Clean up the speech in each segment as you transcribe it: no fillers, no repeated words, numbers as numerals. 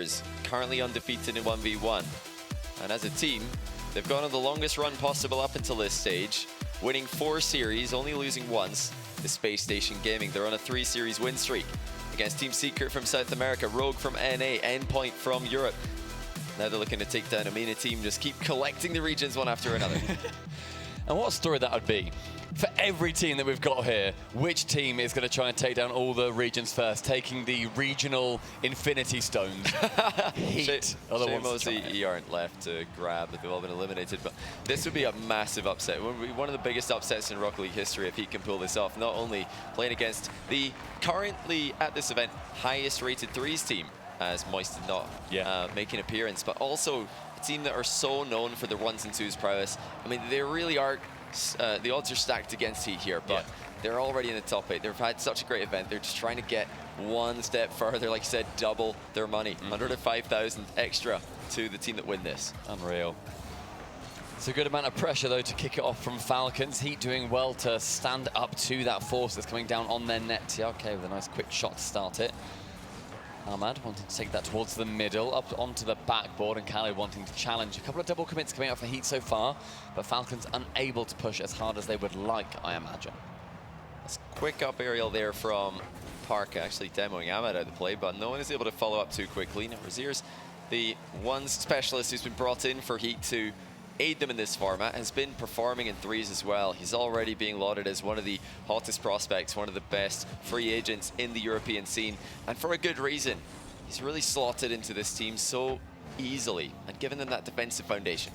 is currently undefeated in 1v1. And as a team, they've gone on the longest run possible up until this stage, winning 4 series, only losing once, the Space Station Gaming. They're on a 3-series win streak against Team Secret from South America, Rogue from NA, Endpoint from Europe. Now they're looking to take down a MENA team, just keep collecting the regions one after another. And what a story that would be. For every team that we've got here, which team is going to try and take down all the regions first, taking the regional infinity stones? HEET are the ones to try. aren't left to grab, they've all been eliminated, but this would be a massive upset. It would be one of the biggest upsets in Rocket League history if HEET can pull this off, not only playing against the currently, at this event, highest rated threes team, as Moist did not make an appearance, but also a team that are so known for their 1s and 2s prowess. I mean, they really are, the odds are stacked against HEET here, but they're already in the top 8. They've had such a great event. They're just trying to get one step further, like I said, double their money. 105,000 extra to the team that win this. Unreal. It's a good amount of pressure, though, to kick it off from Falcons. HEET doing well to stand up to that force that's coming down on their net. TRK with a nice quick shot to start it. Ahmad wanting to take that towards the middle, up onto the backboard, and Khaled wanting to challenge. A couple of double commits coming out for HEET so far, but Falcons unable to push as hard as they would like, I imagine. That's a quick up aerial there from Park, actually demoing Ahmad out of the play, but no one is able to follow up too quickly. Now, Razir's the one specialist who's been brought in for HEET to aid them in this format, has been performing in 3s as well. He's already being lauded as one of the hottest prospects, one of the best free agents in the European scene, and for a good reason. He's really slotted into this team so easily and given them that defensive foundation.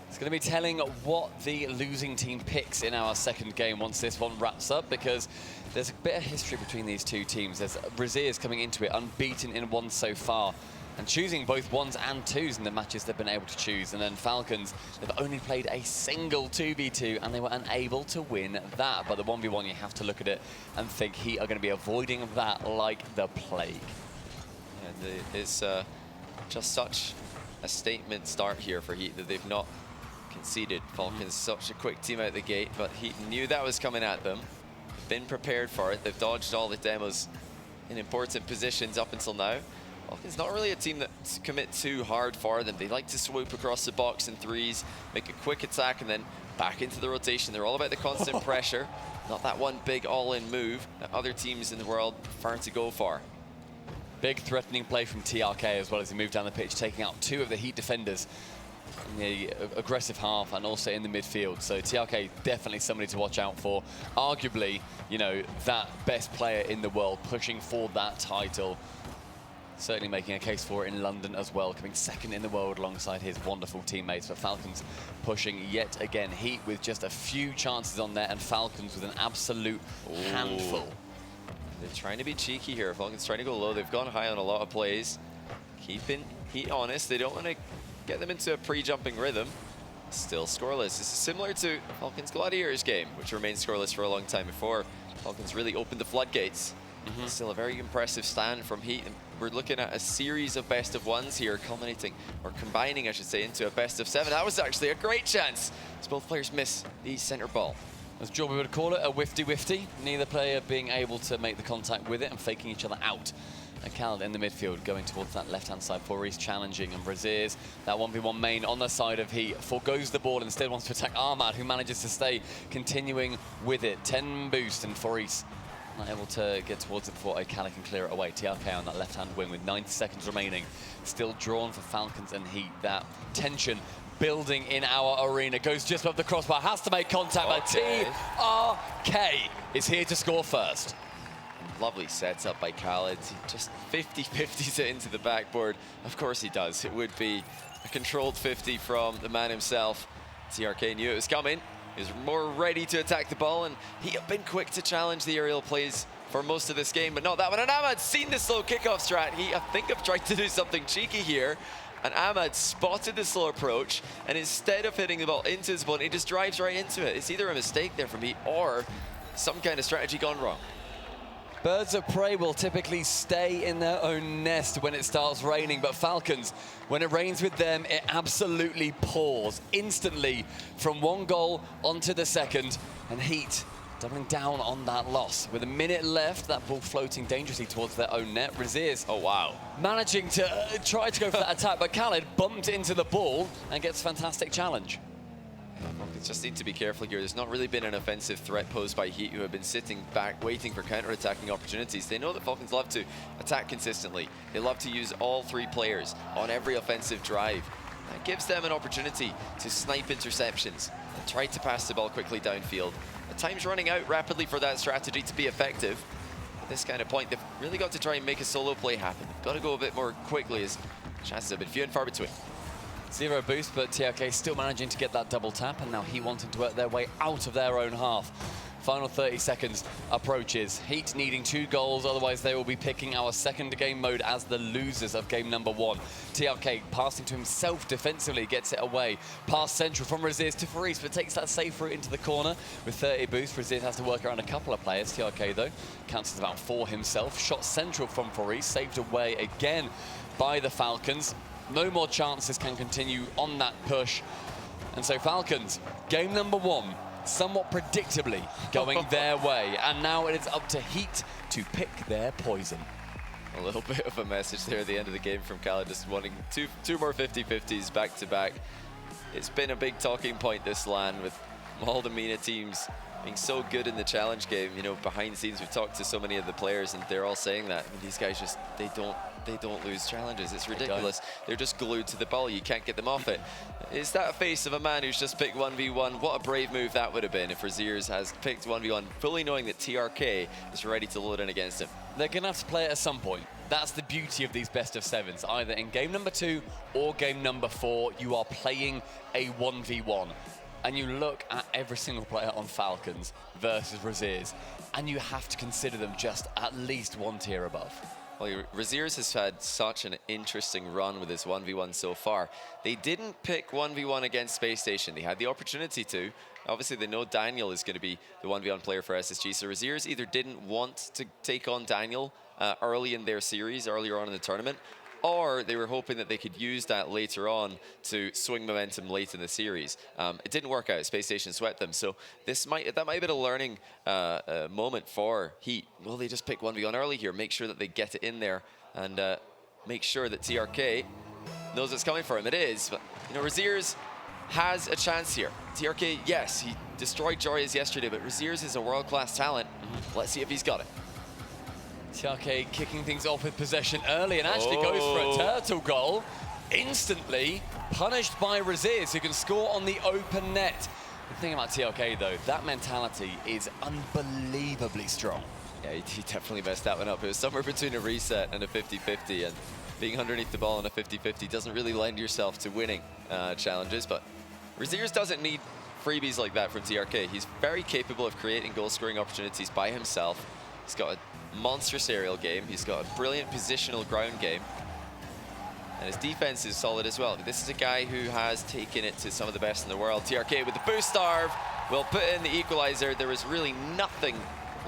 It's going to be telling what the losing team picks in our second game once this one wraps up, because there's a bit of history between these two teams. There's Razir's coming into it unbeaten in 1 so far, and choosing both 1s and 2s in the matches they've been able to choose. And then Falcons, they've only played a single 2v2 and they were unable to win that. But the 1v1, you have to look at it and think HEET are going to be avoiding that like the plague. And it's just such a statement start here for HEET that they've not conceded. Falcons such a quick team out the gate, but HEET knew that was coming at them. They've been prepared for it. They've dodged all the demos in important positions up until now. Falcons not really a team that commit too hard for them. They like to swoop across the box in 3s, make a quick attack, and then back into the rotation. They're all about the constant pressure, not that one big all-in move that other teams in the world prefer to go for. Big threatening play from TRK as well as he moved down the pitch, taking out 2 of the HEET defenders in the aggressive half and also in the midfield. So TRK definitely somebody to watch out for. Arguably, you know, that best player in the world pushing for that title. Certainly making a case for it in London as well, coming second in the world alongside his wonderful teammates. But Falcons pushing yet again. HEET with just a few chances on there, and Falcons with an absolute handful. They're trying to be cheeky here. Falcons trying to go low. They've gone high on a lot of plays. Keeping HEET honest. They don't want to get them into a pre-jumping rhythm. Still scoreless. This is similar to Falcons Gladiators game, which remained scoreless for a long time before Falcons really opened the floodgates. Still a very impressive stand from HEET. And we're looking at a series of best of 1s here, culminating, or combining, I should say, into a best of 7. That was actually a great chance, as both players miss the center ball. As Jorby would call it, a whifty-whifty. Neither player being able to make the contact with it and faking each other out. And Khaled in the midfield going towards that left-hand side. Faurice challenging, and Razir's that 1v1 main on the side of HEET forgoes the ball and instead wants to attack Ahmad, who manages to stay continuing with it. 10 boost, and Faurice not able to get towards it before O'Callaghan can clear it away. TRK on that left-hand wing with 90 seconds remaining. Still drawn for Falcons and HEET. That tension building in our arena. Goes just above the crossbar. Has to make contact, but TRK is here to score first. Lovely setup by Khaled. He just 50-50s it into the backboard. Of course he does. It would be a controlled 50 from the man himself. TRK knew it was coming. He was more ready to attack the ball, and he had been quick to challenge the aerial plays for most of this game, but not that one. And Ahmad's seen the slow kickoff strat. He, I think, have tried to do something cheeky here, and Ahmad spotted the slow approach, and instead of hitting the ball into his opponent, he just drives right into it. It's either a mistake there from HEET or some kind of strategy gone wrong. Birds of prey will typically stay in their own nest when it starts raining, but Falcons, when it rains with them, it absolutely pours instantly from 1 goal onto the second, and HEET doubling down on that loss. With a minute left, that ball floating dangerously towards their own net. Raziers, oh wow, managing to try to go for that attack, but Khaled bumped into the ball and gets a fantastic challenge. Falcons just need to be careful here. There's not really been an offensive threat posed by HEET, who have been sitting back waiting for counter-attacking opportunities. They know that Falcons love to attack consistently. They love to use all 3 players on every offensive drive. That gives them an opportunity to snipe interceptions and try to pass the ball quickly downfield. The time's running out rapidly for that strategy to be effective. At this kind of point, they've really got to try and make a solo play happen. They've got to go a bit more quickly, as chances have been few and far between. 0 boost, but TRK still managing to get that double tap, and now he wanting to work their way out of their own half. Final 30 seconds approaches. HEET needing 2 goals, otherwise they will be picking our second game mode as the losers of game number 1. TRK passing to himself defensively, gets it away. Pass central from Raziers to Faris, but takes that safe route into the corner. With 30 boost, Raziers has to work around a couple of players. TRK, though, counts as about 4 himself. Shot central from Faris, saved away again by the Falcons. No more chances can continue on that push. And so Falcons, game number 1, somewhat predictably going their way. And now it is up to HEET to pick their poison. A little bit of a message there at the end of the game from Khaled, just wanting two more 50-50s back to back. It's been a big talking point this LAN, with all the MENA teams being so good in the challenge game. You know, behind the scenes, we've talked to so many of the players, and they're all saying that. I mean, these guys just, they don't lose challenges. It's ridiculous. They're just glued to the ball. You can't get them off it. Is that a face of a man who's just picked 1v1? What a brave move that would have been if Raziers has picked 1v1, fully knowing that TRK is ready to load in against him. They're going to have to play it at some point. That's the beauty of these best of 7s. Either in game number 2 or game number 4, you are playing a 1v1. And you look at every single player on Falcons versus Raziers, and you have to consider them just at least 1 tier above. Well, Raziers has had such an interesting run with this 1v1 so far. They didn't pick 1v1 against Space Station. They had the opportunity to. Obviously, they know Daniel is going to be the 1v1 player for SSG, so Raziers either didn't want to take on Daniel early in their series, earlier on in the tournament, or they were hoping that they could use that later on to swing momentum late in the series. It didn't work out. Space Station swept them. So that might have been a learning moment for HEET. Will they just pick 1v1 early here, make sure that they get it in there, and make sure that TRK knows what's coming for him? It is, but you know, Raziers has a chance here. TRK, yes, he destroyed Joreas yesterday, but Raziers is a world-class talent. Let's see if he's got it. TRK kicking things off with possession early and actually goes for a turtle goal. Instantly punished by Raziers, who can score on the open net. The thing about TRK, though, that mentality is unbelievably strong. Yeah, he definitely messed that one up. It was somewhere between a reset and a 50-50, and being underneath the ball on a 50-50 doesn't really lend yourself to winning challenges, but Raziers doesn't need freebies like that from TRK. He's very capable of creating goal-scoring opportunities by himself. He's got a monstrous aerial game. He's got a brilliant positional ground game. And his defense is solid as well. This is a guy who has taken it to some of the best in the world. TRK with the boost starve will put in the equalizer. There is really nothing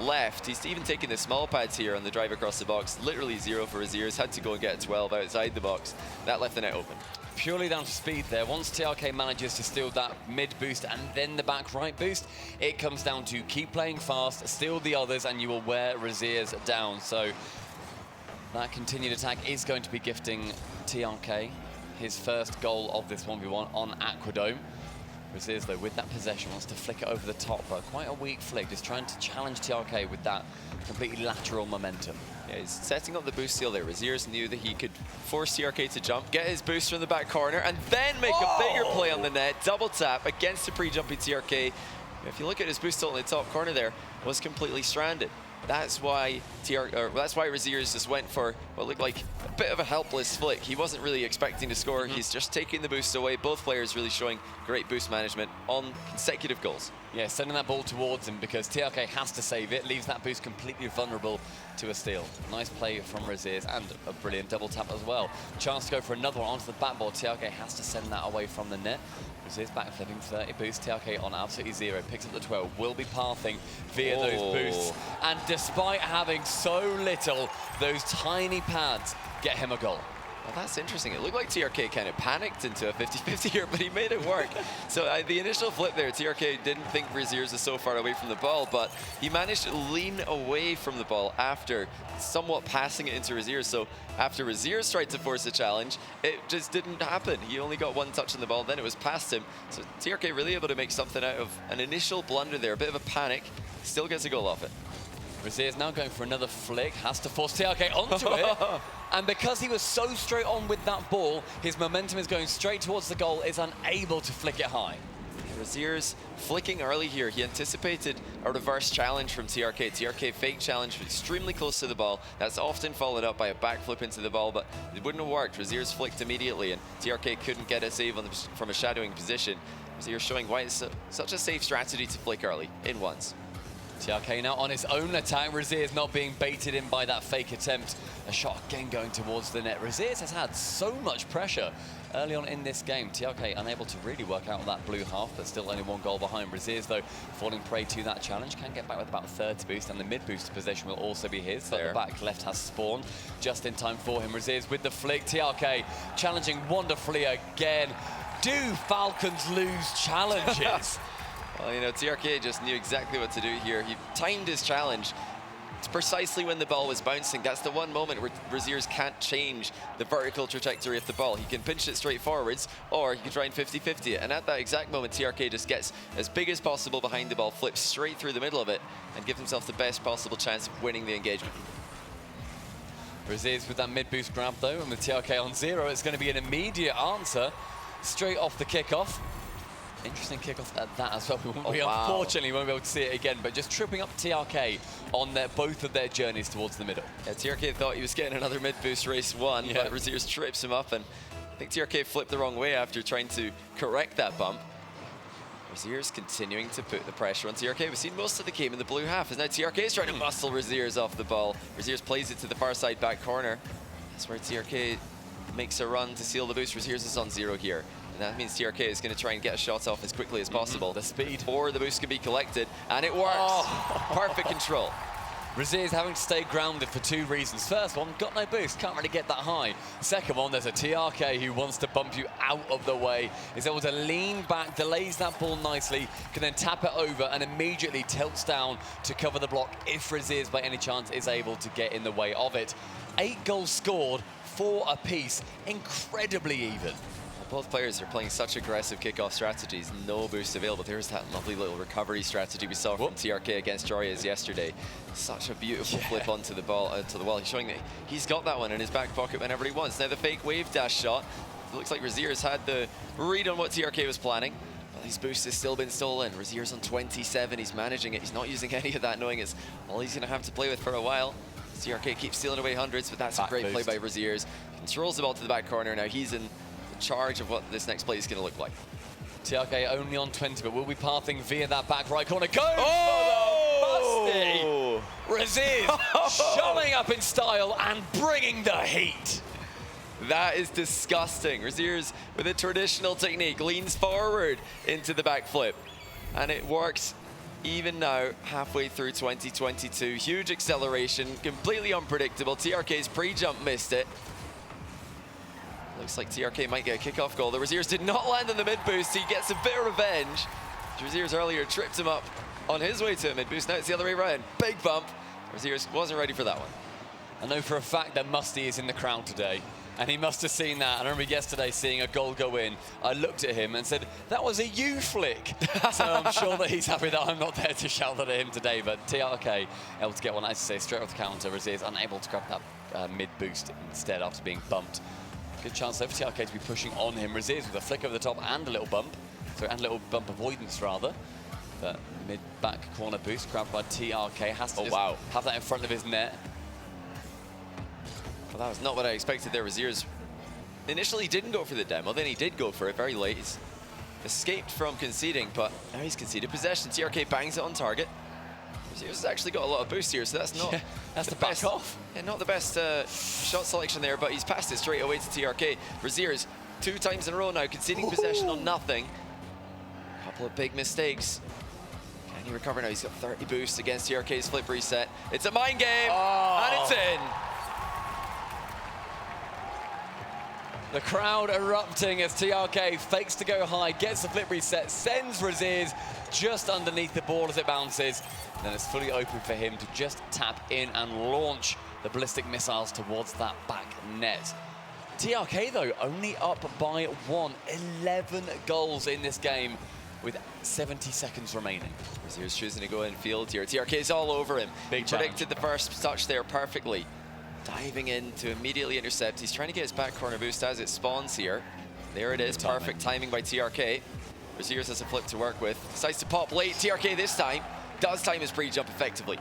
left. He's even taking the small pads here on the drive across the box. Literally 0 for Raziers. Had to go and get a 12 outside the box. That left the net open. Purely down to speed there. Once TRK manages to steal that mid boost and then the back right boost, it comes down to keep playing fast, steal the others, and you will wear Raziers down. So that continued attack is going to be gifting TRK his first goal of this 1v1 on Aquadome. Raziers, though, with that possession, wants to flick it over the top, but quite a weak flick, just trying to challenge TRK with that completely lateral momentum. Yeah, he's setting up the boost steal there. Raziers knew that he could force TRK to jump, get his boost from the back corner, and then make a bigger play on the net. Double tap against the pre-jumping TRK. If you look at his boost steal in the top corner there, was completely stranded. That's why Raziers just went for what looked like a bit of a helpless flick. He wasn't really expecting to score. He's just taking the boost away. Both players really showing great boost management on consecutive goals. Yeah, sending that ball towards him because TRK has to save it, leaves that boost completely vulnerable to a steal. Nice play from Raziers and a brilliant double tap as well. Chance to go for another one onto the backboard. TRK has to send that away from the net. Raziers back flipping 30 boost. TRK on absolutely 0. Picks up the 12. Will be pathing via those boosts. And despite having so little, those tiny pads get him a goal. Well, that's interesting. It looked like TRK kind of panicked into a 50-50 here, but he made it work. So the initial flip there, TRK didn't think Raziers was so far away from the ball, but he managed to lean away from the ball after somewhat passing it into Raziers. So after Raziers tried to force a challenge, it just didn't happen. He only got one touch on the ball, then it was past him. So TRK really able to make something out of an initial blunder there, a bit of a panic, still gets a goal off it. Raziers now going for another flick, has to force TRK onto it. And because he was so straight on with that ball, his momentum is going straight towards the goal, is unable to flick it high. Raziers flicking early here. He anticipated a reverse challenge from TRK. TRK fake challenge extremely close to the ball. That's often followed up by a backflip into the ball, but it wouldn't have worked. Raziers flicked immediately, and TRK couldn't get a save on from a shadowing position. Raziers showing why it's such a safe strategy to flick early, in once. TRK now on his own attack. Raziers not being baited in by that fake attempt. A shot again going towards the net. Raziers has had so much pressure early on in this game. TRK unable to really work out that blue half, but still only one goal behind. Raziers, though, falling prey to that challenge. Can get back with about a third boost, and the mid-boost position will also be his. But the back left has spawned just in time for him. Raziers with the flick. TRK challenging wonderfully again. Do Falcons lose challenges? Well, you know, TRK just knew exactly what to do here. He timed his challenge. It's precisely when the ball was bouncing. That's the one moment where Raziers can't change the vertical trajectory of the ball. He can pinch it straight forwards, or he can try and 50-50 it. And at that exact moment, TRK just gets as big as possible behind the ball, flips straight through the middle of it, and gives himself the best possible chance of winning the engagement. Raziers with that mid-boost grab, though, and with TRK on 0, it's going to be an immediate answer straight off the kickoff. Interesting kickoff at that as well. Unfortunately, won't be able to see it again, but just tripping up TRK on both of their journeys towards the middle. Yeah, TRK thought he was getting another mid-boost race one, but Raziers trips him up, and I think TRK flipped the wrong way after trying to correct that bump. Raziers continuing to put the pressure on TRK. We've seen most of the game in the blue half, as now TRK is trying to muscle Raziers off the ball. Raziers plays it to the far side back corner. That's where TRK makes a run to seal the boost. Raziers is on 0 here. And that means TRK is going to try and get a shot off as quickly as possible. The speed. Or the boost can be collected, and it works. Perfect control. Raziers having to stay grounded for 2 reasons. First one, got no boost, can't really get that high. Second one, there's a TRK who wants to bump you out of the way. Is able to lean back, delays that ball nicely, can then tap it over and immediately tilts down to cover the block if Raziers by any chance is able to get in the way of it. 8 goals scored, 4 apiece, incredibly even. Both players are playing such aggressive kickoff strategies, no boost available. There's that lovely little recovery strategy we saw from TRK against Joyas yesterday. Such a beautiful flip onto the ball, to the wall. He's showing that he's got that one in his back pocket whenever he wants. Now the fake wave dash shot. It looks like Raziers had the read on what TRK was planning. But these boosts have still been stolen. Raziers on 27, he's managing it. He's not using any of that, knowing it's all he's gonna have to play with for a while. TRK keeps stealing away hundreds, but that's a great play by Raziers. Controls the ball to the back corner. Now he's in charge of what this next play is going to look like. TRK only on 20, but will be pathing via that back right corner. Go for the busty! Raziers showing up in style and bringing the heat. That is disgusting. Raziers with a traditional technique leans forward into the back flip, and it works even now, halfway through 2022. Huge acceleration, completely unpredictable. TRK's pre-jump missed it. Looks like TRK might get a kickoff goal. The Raziers did not land on the mid-boost. He gets a bit of revenge. Raziers earlier tripped him up on his way to a mid-boost. Now it's the other way around. Big bump. Raziers wasn't ready for that one. I know for a fact that Musty is in the crowd today, and he must have seen that. I remember yesterday seeing a goal go in. I looked at him and said, that was a U flick. So I'm sure that he's happy that I'm not there to shout that at him today, but TRK able to get one, as I say, straight off the counter. Raziers unable to grab that mid-boost instead after being bumped. Good chance there for TRK to be pushing on him. Raziers with a flick over the top and a little bump. So, and a little bump avoidance, rather. But mid-back corner boost grabbed by TRK. Has to have that in front of his net. Well, that was not what I expected there. Raziers initially didn't go for the demo, then he did go for it very late. He's escaped from conceding, but now he's conceded possession. TRK bangs it on target. Raziers has actually got a lot of boost here, so that's not that's the best off. Yeah, not the best shot selection there, but he's passed it straight away to TRK. Raziers 2 times in a row now conceding possession on nothing. A couple of big mistakes. Can he recover now? He's got 30 boosts against TRK's flip reset. It's a mind game, and it's in. The crowd erupting as TRK fakes to go high, gets the flip reset, sends Raziz just underneath the ball as it bounces. Then it's fully open for him to just tap in and launch the ballistic missiles towards that back net. TRK, though, only up by 1. 11 goals in this game with 70 seconds remaining. Razier's choosing to go in field here. TRK's all over him. Big predicted the first touch there perfectly. Diving in to immediately intercept. He's trying to get his back corner boost as it spawns here. There it is, perfect timing by TRK. Raziers has a flip to work with. Decides to pop late. TRK this time does time his pre-jump effectively.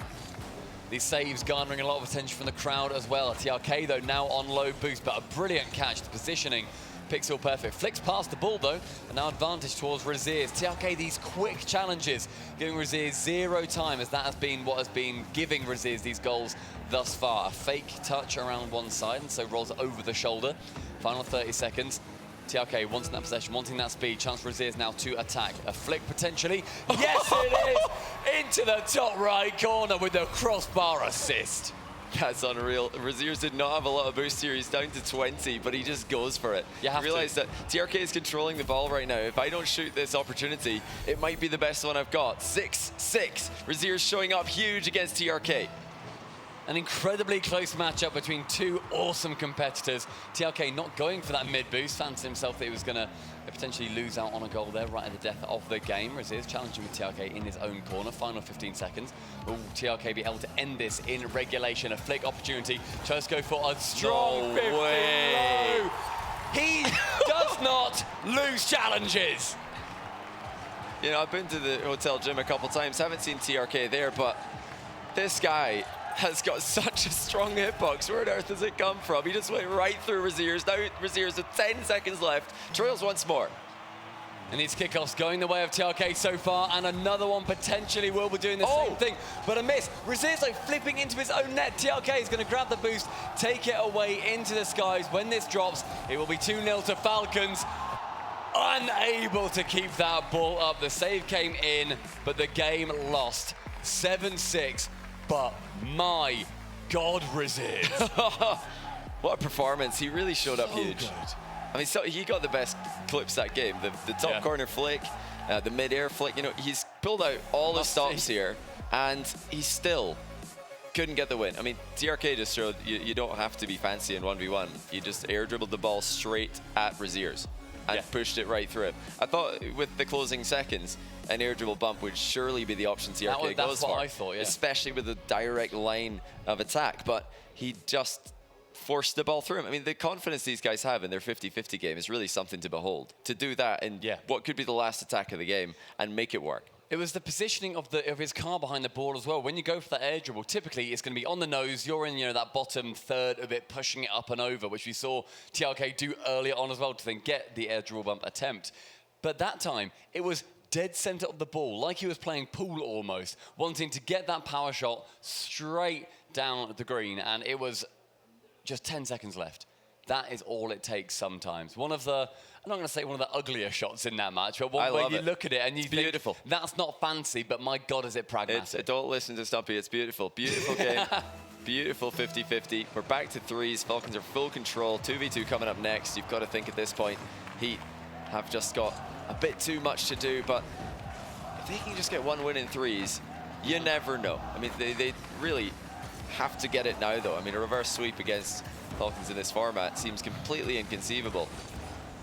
These saves garnering a lot of attention from the crowd as well. TRK, though, now on low boost, but a brilliant catch. The positioning, pixel perfect. Flicks past the ball, though, and now advantage towards Raziers. TRK, these quick challenges, giving Raziers 0 time, as that has been what has been giving Raziers these goals thus far. A fake touch around one side, and so rolls over the shoulder. Final 30 seconds. TRK wanting that possession, wanting that speed. Chance for Raziers now to attack. A flick potentially. Yes, it is! Into the top right corner with the crossbar assist. That's unreal. Raziers did not have a lot of boost here. He's down to 20, but he just goes for it. You have to realize that TRK is controlling the ball right now. If I don't shoot this opportunity, it might be the best one I've got. 6-6. Raziers showing up huge against TRK. An incredibly close matchup between two awesome competitors. TRK not going for that mid boost, fancied himself that he was going to potentially lose out on a goal there right at the death of the game. Raziers challenging with TRK in his own corner. Final 15 seconds. Will TRK be able to end this in regulation? A flick opportunity. Tries to go for a strong 50 low. He does not lose challenges. You know, I've been to the hotel gym a couple times. Haven't seen TRK there, but this guy has got such a strong hitbox. Where on earth does it come from? He just went right through Raziers. Now Raziers with 10 seconds left. Trails once more. And these kickoffs going the way of TRK so far, and another one potentially will be doing the same thing. But a miss. Raziers though flipping into his own net. TRK is going to grab the boost, take it away into the skies. When this drops, it will be 2-0 to Falcons. Unable to keep that ball up. The save came in, but the game lost. 7-6. But my God, Raziers. What a performance. He really showed up huge. Good. I mean, so he got the best clips that game. The top corner flick, the mid-air flick. You know, he's pulled out all the stops here, and he still couldn't get the win. I mean, TRK just showed you don't have to be fancy in 1v1. You just air dribbled the ball straight at Raziers and pushed it right through him. I thought with the closing seconds, an air dribble bump would surely be the option TRK goes for. That's what I thought, yeah. Especially with the direct line of attack. But he just forced the ball through him. I mean, the confidence these guys have in their 50-50 game is really something to behold. To do that in what could be the last attack of the game and make it work. It was the positioning of his car behind the ball as well. When you go for that air dribble, typically it's going to be on the nose. You're in, that bottom third of it, pushing it up and over, which we saw TRK do earlier on as well to then get the air dribble bump attempt. But that time, it was dead center of the ball, like he was playing pool almost, wanting to get that power shot straight down the green, and it was just 10 seconds left. That is all it takes sometimes. One of the, I'm not going to say one of the uglier shots in that match, but one where you look at it and you think, that's not fancy, but my God, is it pragmatic. Don't listen to Stumpy, it's beautiful. Beautiful game. Beautiful 50-50. We're back to threes. Falcons are full control. 2v2 coming up next. You've got to think at this point, HEET have just got a bit too much to do, but if they can just get one win in threes, you never know. I mean, they really have to get it now, though. I mean, a reverse sweep against Falcons in this format seems completely inconceivable.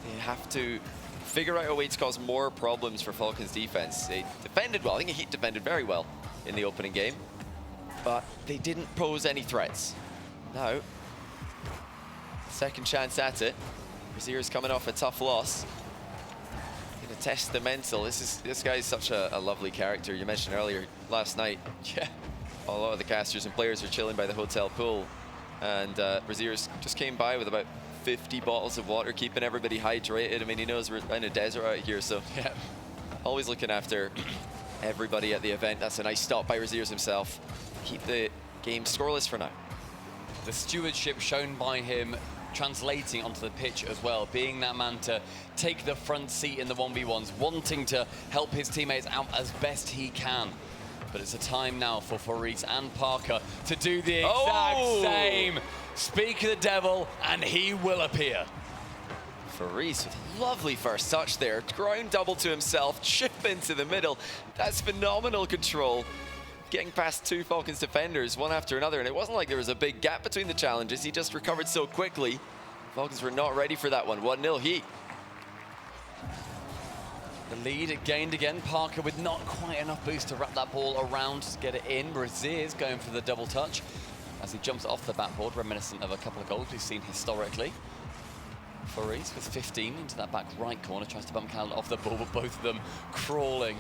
They have to figure out a way to cause more problems for Falcons defense. They defended well. I think HEET defended very well in the opening game, but they didn't pose any threats. Now, second chance at it. Raziers coming off a tough loss. Gonna test the mental. This guy is such a lovely character. You mentioned earlier last night. Yeah, a lot of the casters and players are chilling by the hotel pool, and Raziers just came by with about 50 bottles of water, keeping everybody hydrated. I mean, he knows we're in a desert out here, so always looking after everybody at the event. That's a nice stop by Raziers himself. Keep the game scoreless for now. The stewardship shown by him translating onto the pitch as well, being that man to take the front seat in the 1v1s, wanting to help his teammates out as best he can. But it's a time now for Faris and Parker to do the exact same. Speak of the devil, and he will appear. Faris with a lovely first touch there. Ground double to himself, chip into the middle. That's phenomenal control. Getting past two Falcons defenders, one after another, and it wasn't like there was a big gap between the challenges. He just recovered so quickly. Falcons were not ready for that one. 1-0 Heat. The lead gained again. Parker with not quite enough boost to wrap that ball around to get it in. Razier's going for the double touch as he jumps off the backboard, reminiscent of a couple of goals we've seen historically. Faris with 15 into that back right corner, tries to bump Khaled off the ball, but both of them crawling,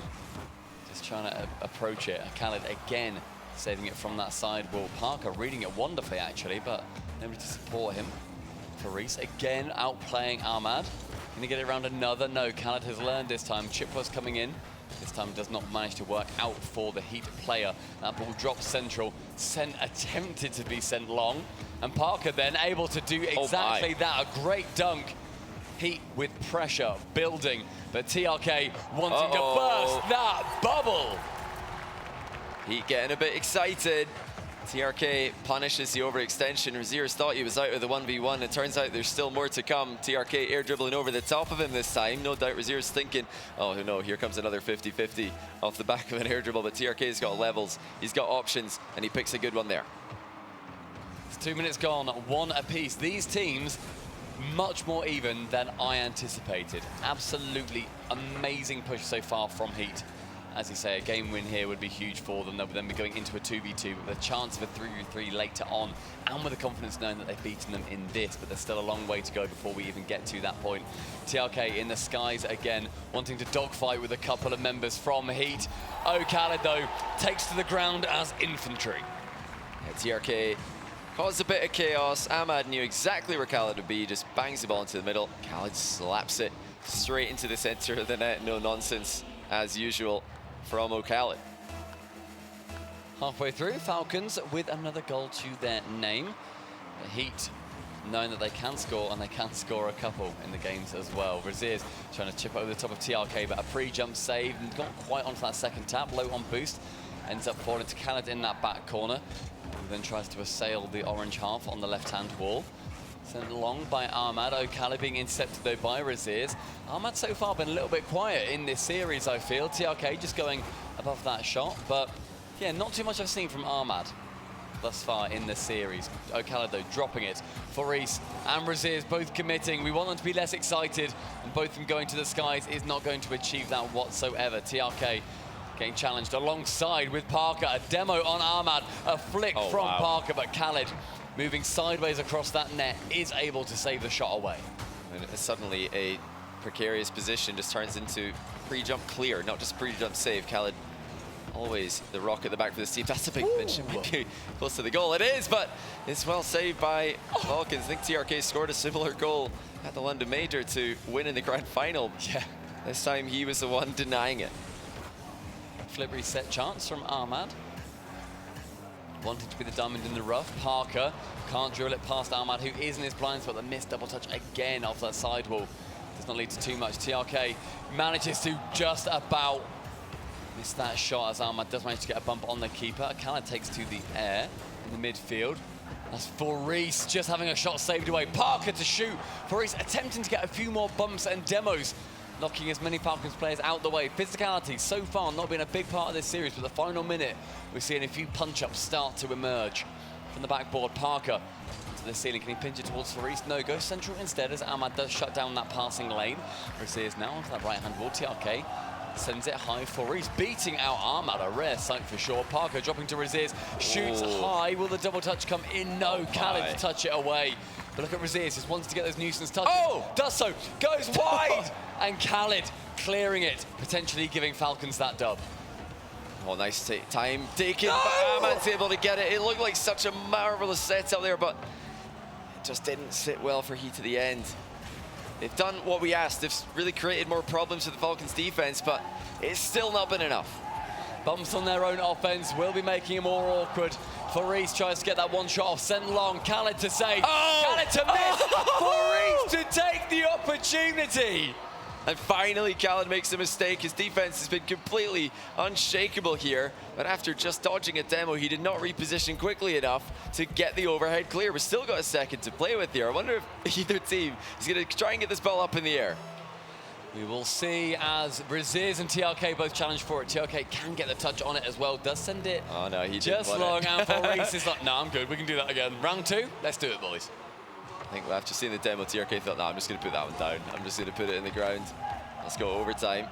just trying to approach it. Khaled again saving it from that side wall. Parker reading it wonderfully actually, but nobody to support him. Faris again outplaying Ahmad. Can he get it around another? No, Khaled has learned this time. Chip was coming in. This time does not manage to work out for the Heat player. That ball drops central. Attempted to be sent long. And Parker then able to do exactly that. A great dunk. Heat with pressure building. But TRK wanting to burst that bubble. Heat getting a bit excited. TRK punishes the overextension. Razier's thought he was out of the 1v1. It turns out there's still more to come. TRK air dribbling over the top of him this time. No doubt Razier's thinking, oh no, here comes another 50-50 off the back of an air dribble. But TRK's got levels, he's got options, and he picks a good one there. It's 2 minutes gone, one apiece. These teams much more even than I anticipated. Absolutely amazing push so far from Heat. As you say, a game win here would be huge for them. They would then be going into a 2v2 with a chance of a 3v3 later on, and with the confidence knowing that they've beaten them in this, but there's still a long way to go before we even get to that point. TRK in the skies again, wanting to dogfight with a couple of members from Heat. Khaled, though, takes to the ground as infantry. Yeah, TRK caused a bit of chaos. Ahmad knew exactly where Khaled would be, just bangs the ball into the middle. Khaled slaps it straight into the center of the net. No nonsense, as usual, from Khaled. Halfway through, Falcons with another goal to their name. The Heat knowing that they can score, and they can score a couple in the games as well. Razier's trying to chip over the top of TRK, but a pre-jump save and got quite onto that second tap, low on boost. Ends up falling to Khaled in that back corner, who then tries to assail the orange half on the left-hand wall. Sent long by Ahmad. Khaled being intercepted though by Razier's. Ahmad so far been a little bit quiet in this series, I feel. TRK just going above that shot, but yeah, not too much I've seen from Ahmad thus far in this series. Khaled though dropping it. Faris and Razier's both committing. We want them to be less excited, and both of them going to the skies is not going to achieve that whatsoever. TRK getting challenged alongside with Parker. A demo on Ahmad, a flick from Parker, but Khaled moving sideways across that net is able to save the shot away. And suddenly a precarious position just turns into pre-jump clear, not just pre-jump save. Khaled always the rock at the back for this team. That's a big pinch. It might be close to the goal. It is, but it's well saved by Falcons. I think TRK scored a similar goal at the London Major to win in the grand final. Yeah. This time he was the one denying it. Flip reset chance from Ahmad. Wanting to be the diamond in the rough. Parker can't drill it past Ahmad, who is in his blind spot. The missed double touch again off that sidewall does not lead to too much. TRK manages to just about miss that shot, as Ahmad does manage to get a bump on the keeper. Khaled takes to the air in the midfield. That's Faris just having a shot saved away. Parker to shoot. Faris attempting to get a few more bumps and demos, knocking as many Falcons players out the way. Physicality so far not been a big part of this series, but the final minute we're seeing a few punch-ups start to emerge. From the backboard, Parker to the ceiling. Can he pinch it towards Faris? No, goes central instead as Ahmad does shut down that passing lane. Razier's now onto that right-hand wall. TRK sends it high. Faris beating out Ahmad, a rare sight for sure. Parker dropping to Razier's, shoots high. Will the double touch come in? No, Khaled to touch it away. But look at Razier's, just wants to get those nuisance touches. Does so, goes wide! And Khaled clearing it, potentially giving Falcons that dub. Oh, nice time taken, but Ahmad's able to get it. It looked like such a marvelous setup there, but it just didn't sit well for Heat to the end. They've done what we asked. They've really created more problems for the Falcons defense, but it's still not been enough. Bumps on their own offense will be making it more awkward. Faris tries to get that one shot off, sent long. Khaled to save, Khaled to miss, Faris to take the opportunity. And finally, Khaled makes a mistake. His defense has been completely unshakable here. But after just dodging a demo, he did not reposition quickly enough to get the overhead clear. We've still got a second to play with here. I wonder if either team is going to try and get this ball up in the air. We will see as Braziers and TRK both challenge for it. TRK can get the touch on it as well. Does send it. Oh, no, he just didn't long. want it. And Faris is like, no, I'm good. We can do that again. Round 2. Let's do it, boys. I think after seeing the demo, TRK thought, no, I'm just going to put that one down. I'm just going to put it in the ground. Let's go overtime.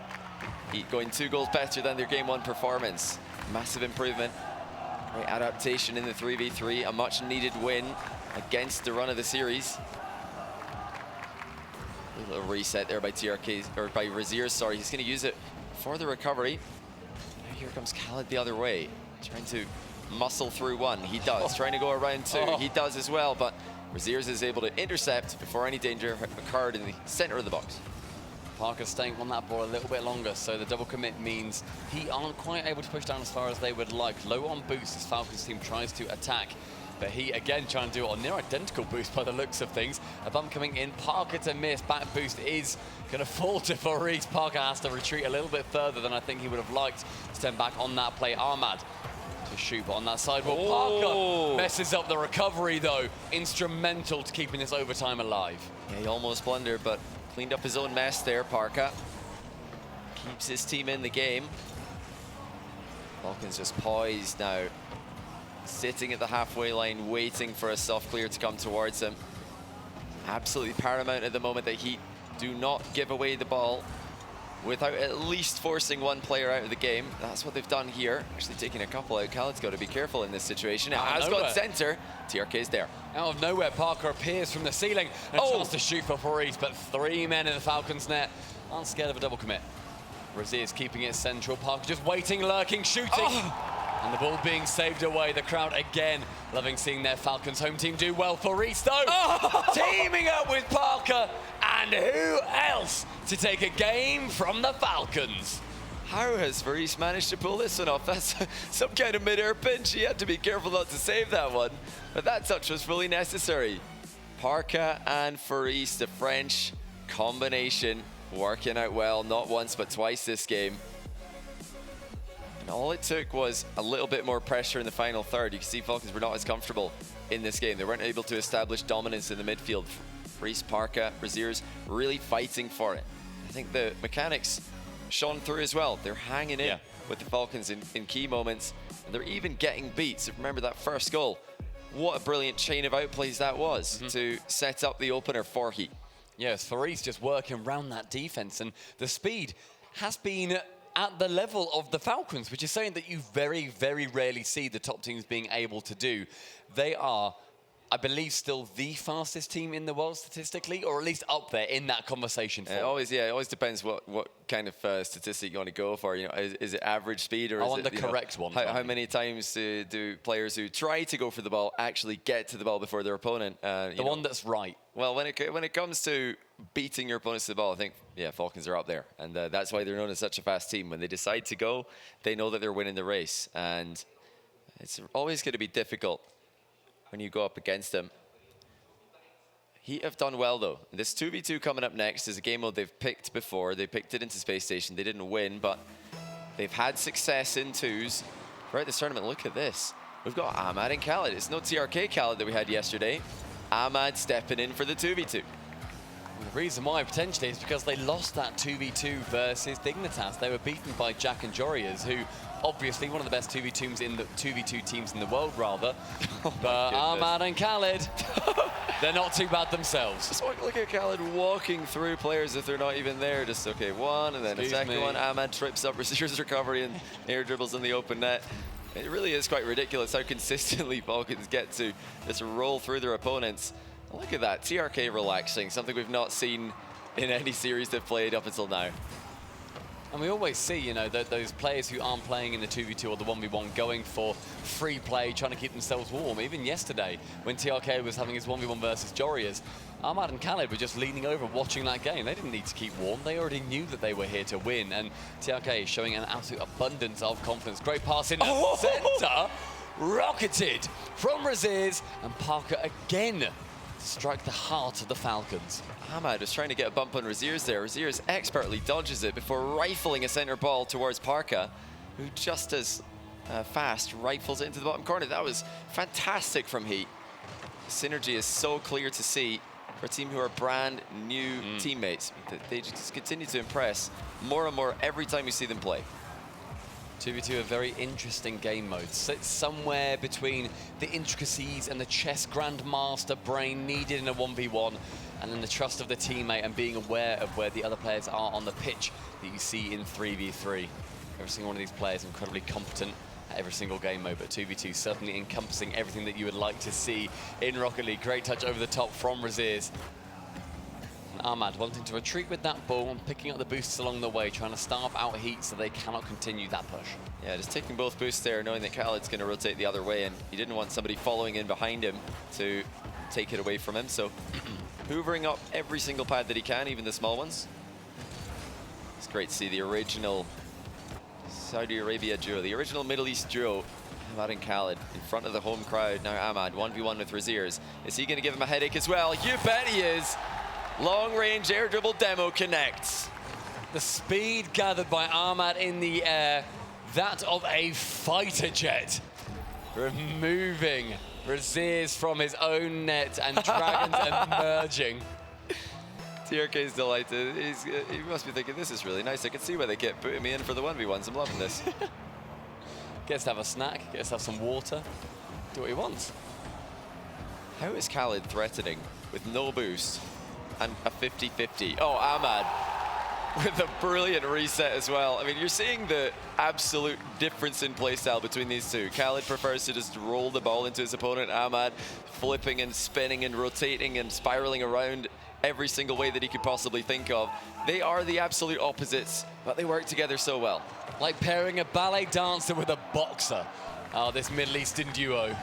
HEET going 2 goals better than their Game 1 performance. Massive improvement. Great adaptation in the 3v3. A much needed win against the run of the series. A little reset there by TRK, or by Braziers, sorry. He's going to use it for the recovery. Now here comes Khaled the other way. Trying to muscle through one. He does. Trying to go around 2. He does as well, but Braziers is able to intercept before any danger occurred in the center of the box. Parker staying on that ball a little bit longer, so the double commit means he aren't quite able to push down as far as they would like. Low on boost as Falcons team tries to attack. But he again trying to do it on near identical boost by the looks of things. A bump coming in, Parker to miss. Back boost is going to fall to Faris. Parker has to retreat a little bit further than I think he would have liked. Stand back on that play. Ahmad to shoot on that sidewall. Parker messes up the recovery though. Instrumental to keeping this overtime alive. Yeah, he almost blundered, but cleaned up his own mess there, Parker. Keeps his team in the game. Falcons just poised now. Sitting at the halfway line, waiting for a soft clear to come towards him. Absolutely paramount at the moment that HEET do not give away the ball without at least forcing one player out of the game. That's what they've done here. Actually taking a couple out. Khaled's got to be careful in this situation. Now has got center. TRK's there. Out of nowhere, Parker appears from the ceiling. And a chance to shoot for Faris, but 3 men in the Falcons net. Aren't scared of a double commit. Braziers keeping it central. Parker just waiting, lurking, shooting. And the ball being saved away. The crowd again loving seeing their Falcons home team do well. Faris though, teaming up with Parker. And who else to take a game from the Falcons? How has Faris managed to pull this one off? That's some kind of mid-air pinch. He had to be careful not to save that one. But that touch was fully necessary. Parker and Faris, the French combination, working out well, not once but twice this game. And all it took was a little bit more pressure in the final third. You can see Falcons were not as comfortable in this game. They weren't able to establish dominance in the midfield. Faris, Parker, Braziers really fighting for it. I think the mechanics shone through as well. They're hanging in with the Falcons in key moments. And they're even getting beat. So remember that first goal. What a brilliant chain of outplays that was to set up the opener for HEET. Yes, Faris just working around that defense. And the speed has been at the level of the Falcons, which is something that you very, very rarely see the top teams being able to do. They are, I believe, still the fastest team in the world statistically, or at least up there in that conversation. It always depends what kind of statistic you want to go for. You know, is it average speed, or I is want it the correct one? How many times do players who try to go for the ball actually get to the ball before their opponent? The one that's right. Well, when it comes to beating your opponents to the ball, I think, Falcons are up there. And that's why they're known as such a fast team. When they decide to go, they know that they're winning the race. And it's always going to be difficult when you go up against them. HEET have done well, though. This 2v2 coming up next is a game mode they've picked before. They picked it into Space Station. They didn't win, but they've had success in twos throughout this tournament. Look at this. We've got Ahmad and Khaled. It's no TRK Khaled that we had yesterday. Ahmad stepping in for the 2v2. The reason why, potentially, is because they lost that 2v2 versus Dignitas. They were beaten by Jack and Jorias, who, obviously, one of the best 2v2 teams in the world, rather. But Ahmad and Khaled, they're not too bad themselves. Just look at Khaled walking through players if they're not even there. Just, okay, one, and then a second one. Ahmad trips up, receives recovery, and air dribbles in the open net. It really is quite ridiculous how consistently Falcons get to just roll through their opponents. Look at that, TRK relaxing, something we've not seen in any series they've played up until now. And we always see, you know, those players who aren't playing in the 2v2 or the 1v1 going for free play, trying to keep themselves warm. Even yesterday, when TRK was having his 1v1 versus Jorias, Ahmad and Khaled were just leaning over watching that game. They didn't need to keep warm. They already knew that they were here to win. And TRK showing an absolute abundance of confidence. Great pass in the center. Rocketed from Braziers, and Parker again strike the heart of the Falcons. Ahmad was trying to get a bump on Razier's there. Razier's expertly dodges it before rifling a center ball towards Parka, who just as fast rifles it into the bottom corner. That was fantastic from HEET. Synergy is so clear to see for a team who are brand new teammates. They just continue to impress more and more every time we see them play. 2v2, a very interesting game mode. Sits somewhere between the intricacies and the chess grandmaster brain needed in a 1v1, and then the trust of the teammate and being aware of where the other players are on the pitch that you see in 3v3. Every single one of these players incredibly competent at every single game mode, but 2v2 certainly encompassing everything that you would like to see in Rocket League. Great touch over the top from Razier's. Ahmad wanting to retreat with that ball and picking up the boosts along the way, trying to starve out HEET so they cannot continue that push. Yeah, just taking both boosts there, knowing that Khaled's going to rotate the other way, and he didn't want somebody following in behind him to take it away from him, so hoovering up every single pad that he can, even the small ones. It's great to see the original Saudi Arabia duo, the original Middle East duo, Ahmad and Khaled, in front of the home crowd. Now Ahmad, 1v1 with Razier's. Is he going to give him a headache as well? You bet he is! Long-range air dribble demo connects. The speed gathered by Ahmad in the air, that of a fighter jet. Removing Razier's from his own net and Dragons emerging. TRK is delighted. He must be thinking, this is really nice. I can see why they kept putting me in for the 1v1s. I'm loving this. Gets to have a snack, gets to have some water, do what he wants. How is Khaled threatening with no boost and a 50-50? Oh, Ahmad with a brilliant reset as well. I mean, you're seeing the absolute difference in playstyle between these two. Khaled prefers to just roll the ball into his opponent. Ahmad flipping and spinning and rotating and spiraling around every single way that he could possibly think of. They are the absolute opposites, but they work together so well. Like pairing a ballet dancer with a boxer. This Middle Eastern duo.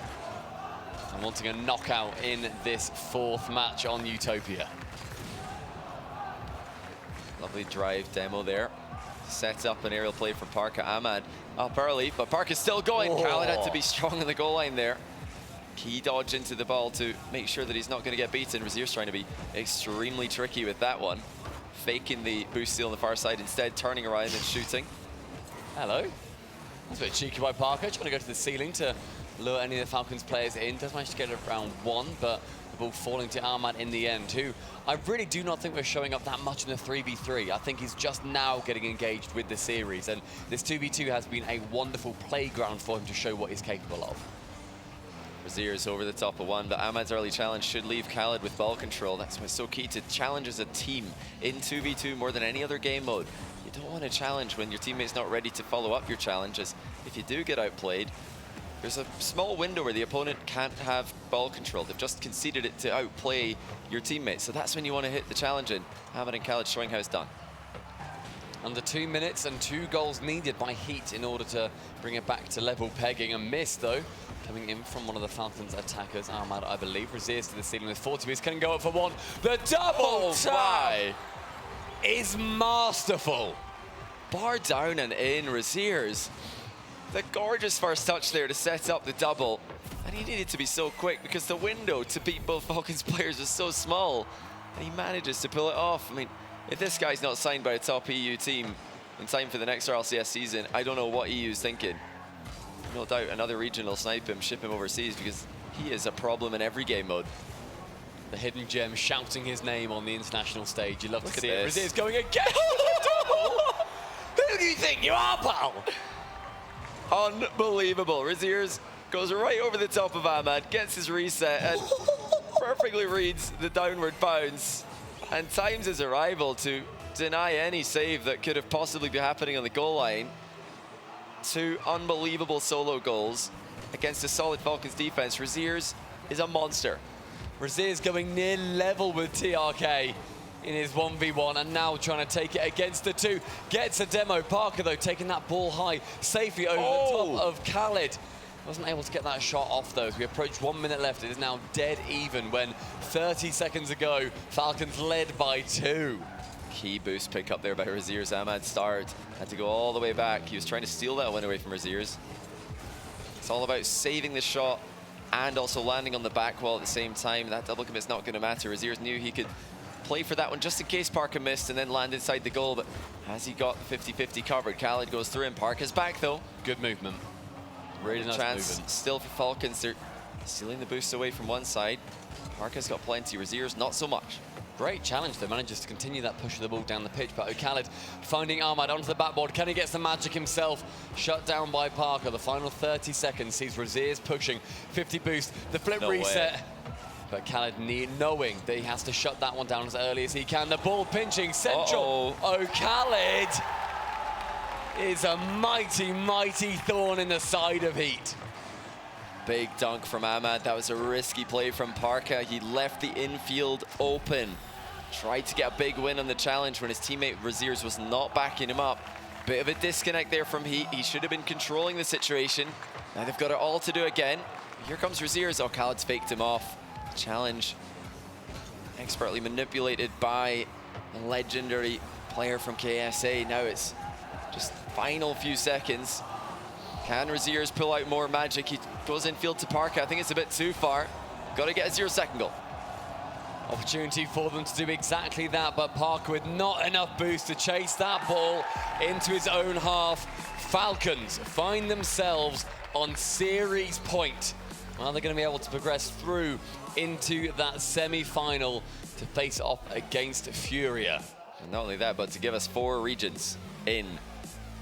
And wanting a knockout in this fourth match on Utopia. Lovely drive demo there. Sets up an aerial play from Parka. Ahmad up early, but Parka's still going. Oh. Khaled had to be strong on the goal line there. Key dodge into the ball to make sure that he's not going to get beaten. Razier's trying to be extremely tricky with that one. Faking the boost steal on the far side, instead turning around and shooting. Hello. That's a bit cheeky by Parka, trying to go to the ceiling to lure any of the Falcons players in. Does manage to get it around one, but the ball falling to Ahmad in the end, who I really do not think we're showing up that much in the 3v3. I think he's just now getting engaged with the series, and this 2v2 has been a wonderful playground for him to show what he's capable of. Razier's over the top of one, but Ahmad's early challenge should leave Khaled with ball control. That's why it's so key to challenge as a team in 2v2 more than any other game mode. You don't want to challenge when your teammate's not ready to follow up your challenges. If you do get outplayed, there's a small window where the opponent can't have ball control. They've just conceded it to outplay your teammates. So that's when you want to hit the challenge in. Ahmad and Khaled showing how it's done. Under 2 minutes and 2 goals needed by HEET in order to bring it back to level pegging. A miss, though, coming in from one of the Falcons attackers, Ahmad, I believe. Razier's to the ceiling with 40 meters. Can go up for one. The double try is masterful. Bar down and in, Razier's. The gorgeous first touch there to set up the double. And he needed to be so quick because the window to beat both Falcons players is so small. And he manages to pull it off. I mean, if this guy's not signed by a top EU team in time for the next RLCS season, I don't know what EU's thinking. No doubt another regional snipe him, ship him overseas, because he is a problem in every game mode. The hidden gem shouting his name on the international stage. You love to see it. This. Razier's going again. Who do you think you are, pal? Unbelievable. Razier's goes right over the top of Ahmad, gets his reset, and perfectly reads the downward bounce and times his arrival to deny any save that could have possibly been happening on the goal line. 2 unbelievable solo goals against a solid Falcons defense. Razier's is a monster. Razier's going near level with TRK in his 1v1 and now trying to take it against the 2. Gets a demo. Parka, though, taking that ball high safely over the top of Khaled. Wasn't able to get that shot off, though, as we approach 1 minute left. It is now dead even when 30 seconds ago, Falcons led by 2. Key boost pick up there by Razier's. Ahmad start. Had to go all the way back. He was trying to steal that one away from Razier's. It's all about saving the shot and also landing on the back wall at the same time. That double commit's not going to matter. Raziers knew he could play for that one just in case Parker missed and then land inside the goal, but has he got 50-50 covered? Khaled goes through and Parker's back though. Good movement. Really nice chance movement. Still for Falcons. They're stealing the boost away from one side. Parker's got plenty. Raziers not so much. Great challenge though, manages to continue that push of the ball down the pitch, but Khaled finding Ahmad onto the backboard. Can he get some magic himself? Shut down by Parker. The final 30 seconds sees Raziers pushing. 50 boost, the flip reset. Way. But Khaled knowing that he has to shut that one down as early as he can. The ball pinching central. Khaled is a mighty, mighty thorn in the side of HEET. Big dunk from Ahmad. That was a risky play from Parker. He left the infield open. Tried to get a big win on the challenge when his teammate Raziers was not backing him up. Bit of a disconnect there from HEET. He should have been controlling the situation. Now they've got it all to do again. Here comes Raziers. Oh, Khaled's faked him off. Challenge expertly manipulated by a legendary player from KSA. Now it's just final few seconds. Can Raziers pull out more magic? He goes infield to Parker. I think it's a bit too far. Got to get a 0-second goal. Opportunity for them to do exactly that, but Parker with not enough boost to chase that ball into his own half. Falcons find themselves on series point. Well, they're going to be able to progress through into that semi-final to face off against Furia. And not only that, but to give us 4 regions in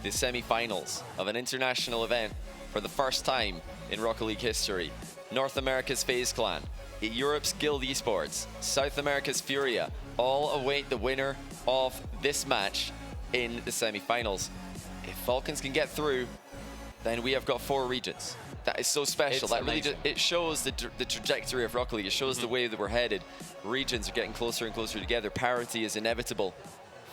the semi-finals of an international event for the first time in Rocket League history. North America's FaZe Clan, Europe's Guild Esports, South America's Furia, all await the winner of this match in the semi-finals. If Falcons can get through, then we have got 4 regions. That is so special. That really it shows the trajectory of Rocket League. It shows the way that we're headed. Regions are getting closer and closer together. Parity is inevitable.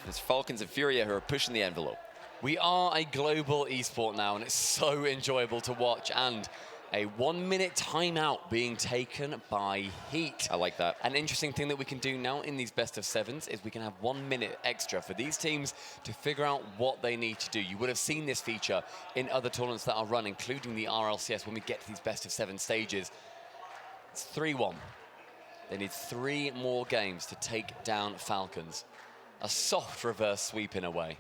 It's Falcons and Furia who are pushing the envelope. We are a global esport now, and it's so enjoyable to watch. And a 1-minute timeout being taken by HEET. I like that. An interesting thing that we can do now in these best of 7s is we can have 1 minute extra for these teams to figure out what they need to do. You would have seen this feature in other tournaments that are run, including the RLCS, when we get to these best of 7 stages. It's 3-1. They need 3 more games to take down Falcons. A soft reverse sweep in a way.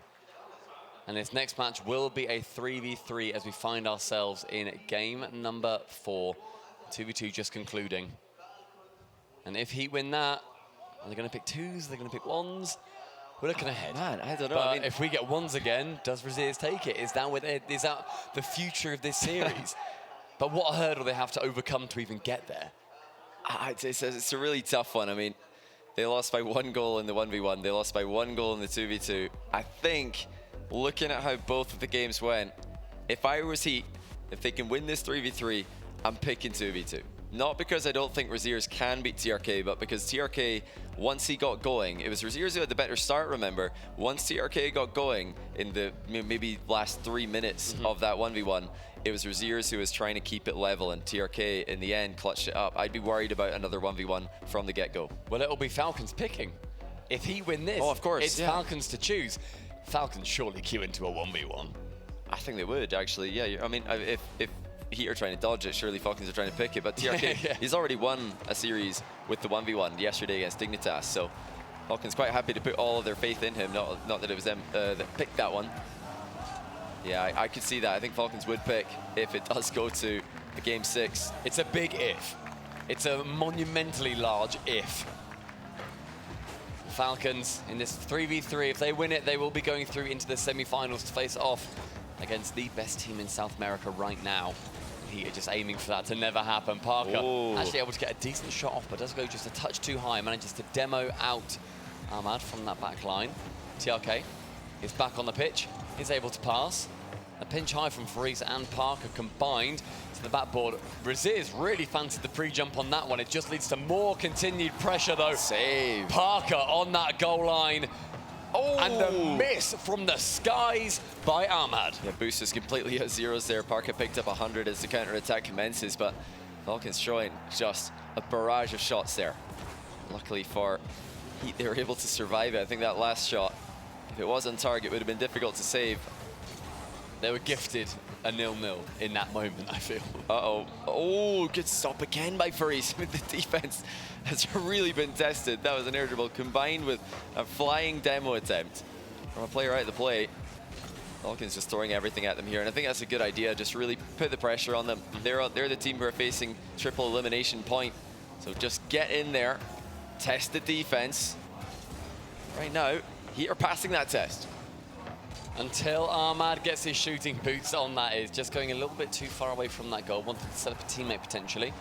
And this next match will be a 3v3 as we find ourselves in game number 4. 2v2 just concluding. And if HEET win that, are they going to pick 2s? Are they going to pick 1s? We're looking ahead. Man, I don't know. But I mean, if we get 1s again, does Raziers take it? Is that the future of this series? But what hurdle they have to overcome to even get there? It's a really tough one. I mean, they lost by 1 goal in the 1v1. They lost by 1 goal in the 2v2. I think, looking at how both of the games went, if I was HEET, if they can win this 3v3, I'm picking 2v2. Not because I don't think Raziers can beat TRK, but because TRK, once he got going, it was Raziers who had the better start, remember. Once TRK got going in the maybe last 3 minutes of that 1v1, it was Raziers who was trying to keep it level, and TRK, in the end, clutched it up. I'd be worried about another 1v1 from the get-go. Well, it'll be Falcons picking. If he win this, of course, it's Falcons to choose. Falcons surely queue into a 1v1. I think they would, actually. Yeah, I mean, if HEET are trying to dodge it, surely Falcons are trying to pick it. But TRK, he's already won a series with the 1v1 yesterday against Dignitas. So Falcons quite happy to put all of their faith in him. Not that it was them that picked that one. Yeah, I could see that. I think Falcons would pick if it does go to a game 6. It's a big if. It's a monumentally large if. Falcons in this 3v3, if they win it, they will be going through into the semi-finals to face off against the best team in South America right now. HEET are just aiming for that to never happen. Parker actually able to get a decent shot off, but does go just a touch too high. Manages to demo out Ahmad from that back line. TRK is back on the pitch, is able to pass. A pinch high from Faris and Parker combined to the backboard. Raziers really fancied the pre-jump on that one. It just leads to more continued pressure though. Save. Parker on that goal line. And the miss from the skies by Ahmad. Yeah, boost is completely at zeros there. Parker picked up 100 as the counter-attack commences, but Falcons throwing just a barrage of shots there. Luckily for HEET, they were able to survive it. I think that last shot, if it was on target, would have been difficult to save. They were gifted a 0-0 in that moment, I feel. Uh-oh. Oh, good stop again by Faris. The defense has really been tested. That was an air dribble combined with a flying demo attempt from a player out of the play. Falcons just throwing everything at them here, and I think that's a good idea. Just really put the pressure on them. They're the team who are facing triple elimination point. So just get in there, test the defense. Right now, Heat are passing that test. Until Ahmad gets his shooting boots on, that is. Just going a little bit too far away from that goal. Wanted to set up a teammate potentially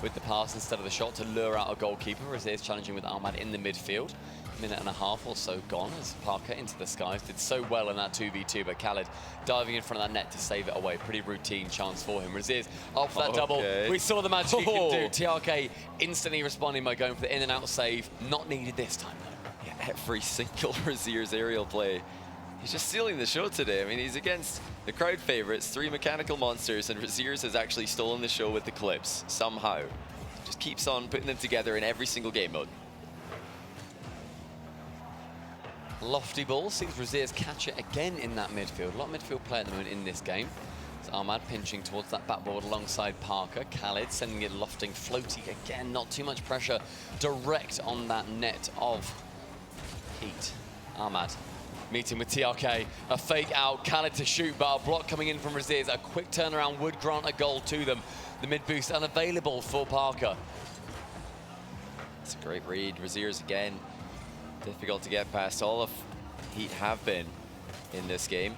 with the pass instead of the shot to lure out a goalkeeper. Razier's challenging with Ahmad in the midfield. Minute and a half or so gone as Parker into the skies. Did so well in that 2v2, but Khaled diving in front of that net to save it away. Pretty routine chance for him. Razier's up for that double. We saw the magic he can do. TRK instantly responding by going for the in and out save. Not needed this time though. Yeah, every single Razier's aerial play. He's just stealing the show today. I mean, he's against the crowd favorites, 3 mechanical monsters, and Razier's has actually stolen the show with the clips, somehow. Just keeps on putting them together in every single game mode. Lofty ball, sees Razier's catch it again in that midfield. A lot of midfield play at the moment in this game. It's Ahmad pinching towards that backboard alongside Parker. Khaled sending it lofting, floaty again, not too much pressure. Direct on that net of Heat. Ahmad meeting with TRK, a fake out, Khaled to shoot, but a block coming in from Razier's. A quick turnaround would grant a goal to them. The mid boost unavailable for Parker. It's a great read. Razier's again, difficult to get past. All of Heat have been in this game.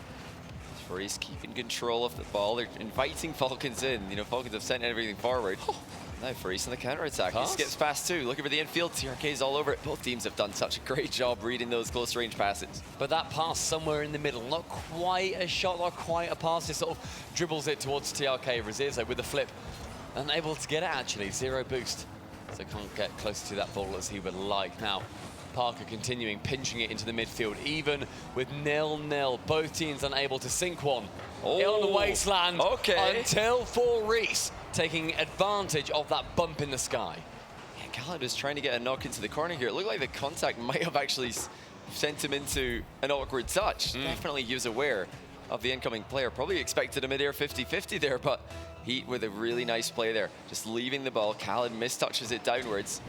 Faris keeping control of the ball. They're inviting Falcons in. You know, Falcons have sent everything forward. Now Faris on the counter-attack. He skips past two, looking for the infield. TRK's all over it. Both teams have done such a great job reading those close-range passes. But that pass somewhere in the middle, not quite a shot, not quite a pass. It sort of dribbles it towards TRK. Razier's with the flip, unable to get it actually. 0 boost, so can't get close to that ball as he would like. Now, Parker continuing, pinching it into the midfield, even with 0-0. Both teams unable to sink one. On the wasteland until Faris taking advantage of that bump in the sky. Yeah, Khaled was trying to get a knock into the corner here. It looked like the contact might have actually sent him into an awkward touch. Definitely he was aware of the incoming player. Probably expected a mid-air 50-50 there, but Heat with a really nice play there. Just leaving the ball. Khaled mistouches it downwards.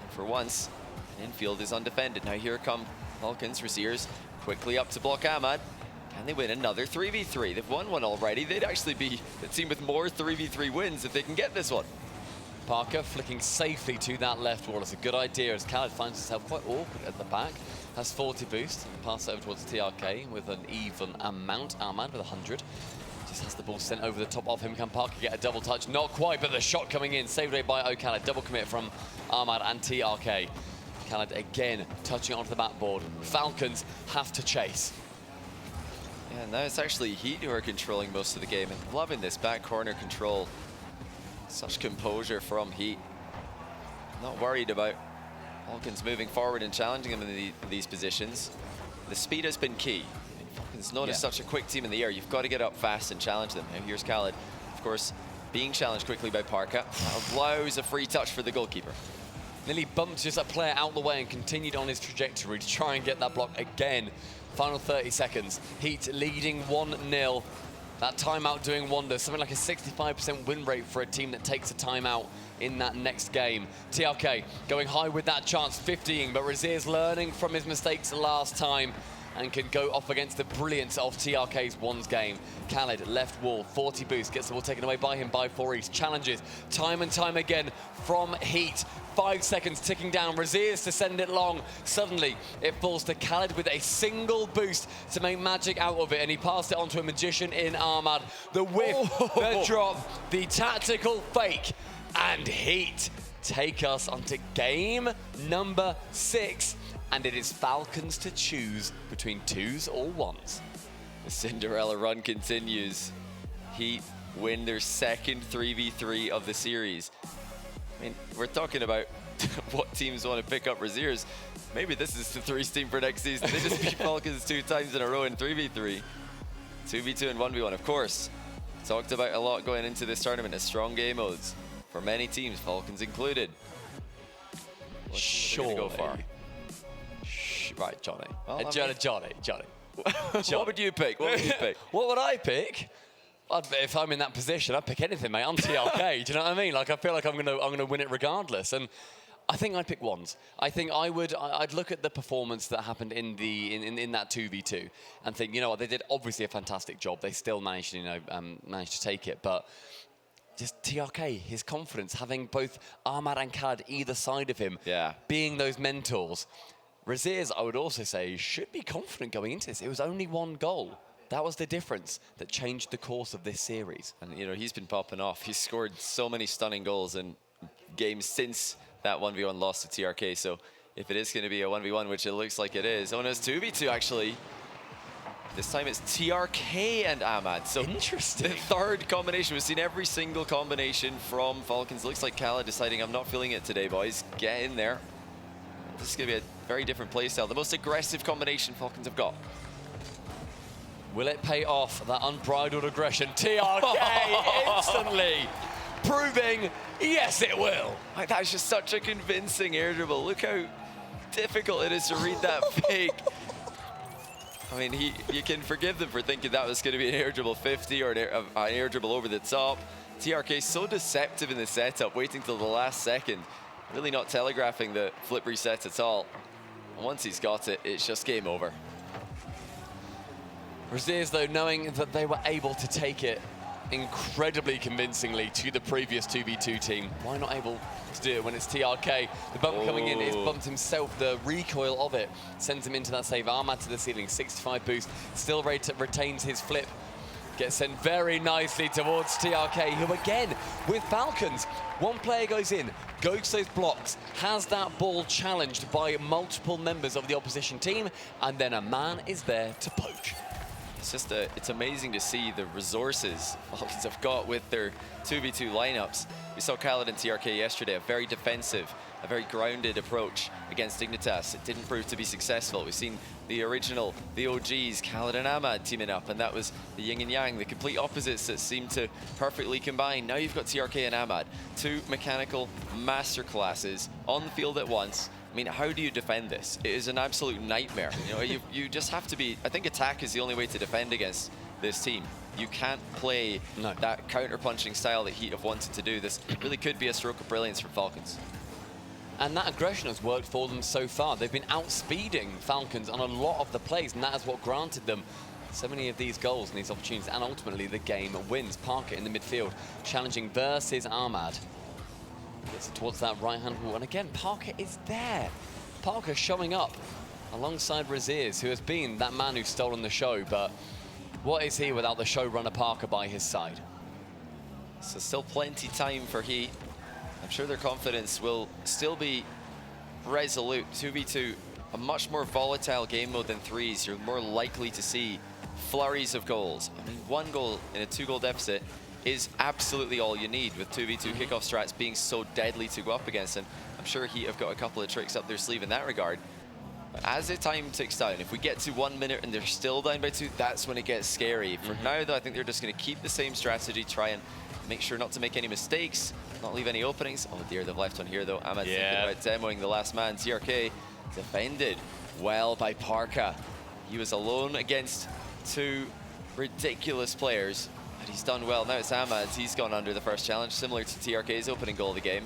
For once, infield is undefended. Now here come Falcons. Razier's quickly up to block Ahmad. Can they win another 3v3? They've won one already. They'd actually be the team with more 3v3 wins if they can get this one. Parker flicking safely to that left wall. It's a good idea as Khaled finds himself quite awkward at the back. Has 40 boost and pass over towards TRK with an even amount. Ahmad with 100. Just has the ball sent over the top of him. Can Parker get a double touch? Not quite, but the shot coming in. Saved away by O'Khaled. Double commit from Ahmad and TRK. Khaled again touching it onto the backboard. Falcons have to chase. Yeah, now it's actually Heat who are controlling most of the game. And loving this back corner control. Such composure from Heat. Not worried about Falcons moving forward and challenging them in these positions. The speed has been key. Falcons known as such a quick team in the air. You've got to get up fast and challenge them. Now here's Khaled, of course, being challenged quickly by Parker. Allows a free touch for the goalkeeper. Nearly bumped just a player out the way and continued on his trajectory to try and get that block again. Final 30 seconds. Heat leading 1-0. That timeout doing wonders. Something like a 65% win rate for a team that takes a timeout in that next game. TRK going high with that chance, 50ing, but Razier's learning from his mistakes last time and can go off against the brilliance of TRK's ones game. Khaled, left wall, 40 boost, gets the ball taken away by him by Faris. Challenges time and time again from Heat. 5 seconds ticking down. Razier's to send it long. Suddenly, it falls to Khaled with a single boost to make magic out of it, and he passed it on to a magician in Ahmad. The whiff, the drop, the tactical fake, and Heat take us onto game number 6. And it is Falcons to choose between 2s or 1s. The Cinderella run continues. Heat win their second 3v3 of the series. I mean, we're talking about what teams want to pick up Razier's. Maybe this is the 3's team for next season. They just beat Falcons 2 times in a row in 3v3. 2v2 and 1v1, of course. Talked about a lot going into this tournament as strong game modes for many teams, Falcons included. Sure. Go far. Right, Johnny. Well, Johnny. What would you pick? What would you pick? What would I pick? If I'm in that position, I'd pick anything, mate. I'm TRK. Do you know what I mean? Like, I feel like I'm gonna win it regardless. And I think I'd pick wands. I think I'd look at the performance that happened in that 2v2 and think, you know what, they did obviously a fantastic job. They still managed to, managed to take it, but just TRK, his confidence, having both Ahmad and Khaled either side of him, being those mentors. Razirs, I would also say, should be confident going into this. It was only one goal. That was the difference that changed the course of this series. And, you know, he's been popping off. He's scored so many stunning goals in games since that 1v1 loss to TRK. So if it is going to be a 1v1, which it looks like it is, oh no, it's 2v2 actually. This time it's TRK and Ahmad. So interesting. The third combination. We've seen every single combination from Falcons. Looks like Khaled deciding, I'm not feeling it today, boys. Get in there. This is going to be a very different playstyle. The most aggressive combination Falcons have got. Will it pay off, that unbridled aggression? TRK instantly proving, yes, it will. Like, that's just such a convincing air dribble. Look how difficult it is to read that fake. I mean, you can forgive them for thinking that was going to be an air dribble 50 or an air dribble over the top. TRK so deceptive in the setup, waiting till the last second. Really not telegraphing the flip reset at all. And once he's got it, it's just game over. Razirs, though, knowing that they were able to take it incredibly convincingly to the previous 2v2 team, why not able to do it when it's TRK? The bump coming in, it's bumped himself. The recoil of it sends him into that save. Ahmad to the ceiling, 65 boost, still retains his flip. Gets sent very nicely towards TRK, who again, with Falcons, one player goes in, goes to those blocks, has that ball challenged by multiple members of the opposition team, and then a man is there to poke. It's amazing to see the resources Falcons have got with their 2v2 lineups. We saw Khaled and TRK yesterday, a very defensive, a very grounded approach against Dignitas. It didn't prove to be successful. We've seen the original, the OGs, Khaled and Ahmad teaming up, and that was the yin and yang, the complete opposites that seemed to perfectly combine. Now you've got TRK and Ahmad, two mechanical masterclasses on the field at once. I mean, how do you defend this? It is an absolute nightmare. You know, you just have to be, I think attack is the only way to defend against this team. You can't play that counter-punching style that HEET have wanted to do. This really could be a stroke of brilliance from Falcons. And that aggression has worked for them so far. They've been outspeeding Falcons on a lot of the plays, and that is what granted them so many of these goals and these opportunities, and ultimately the game wins. Parker in the midfield, challenging versus Ahmad. Gets towards that right-hand wall, and again, Parker is there. Parker showing up alongside Razirs, who has been that man who's stolen the show, but what is he without the showrunner Parker by his side? So still plenty time for HEET. I'm sure their confidence will still be resolute. 2v2, a much more volatile game mode than threes. You're more likely to see flurries of goals. I mean, one goal in a 2-goal deficit is absolutely all you need, with 2v2 kickoff strats being so deadly to go up against. And I'm sure HEET have got a couple of tricks up their sleeve in that regard. But as the time ticks down, if we get to 1 minute and they're still down by 2, that's when it gets scary. For now, though, I think they're just going to keep the same strategy, try and make sure not to make any mistakes, not leave any openings. Oh dear, they've left one here, though. Ahmad thinking about demoing the last man. TRK defended well by Parka. He was alone against two ridiculous players. He's done well. Now it's Ahmad. He's gone under the first challenge, similar to TRK's opening goal of the game.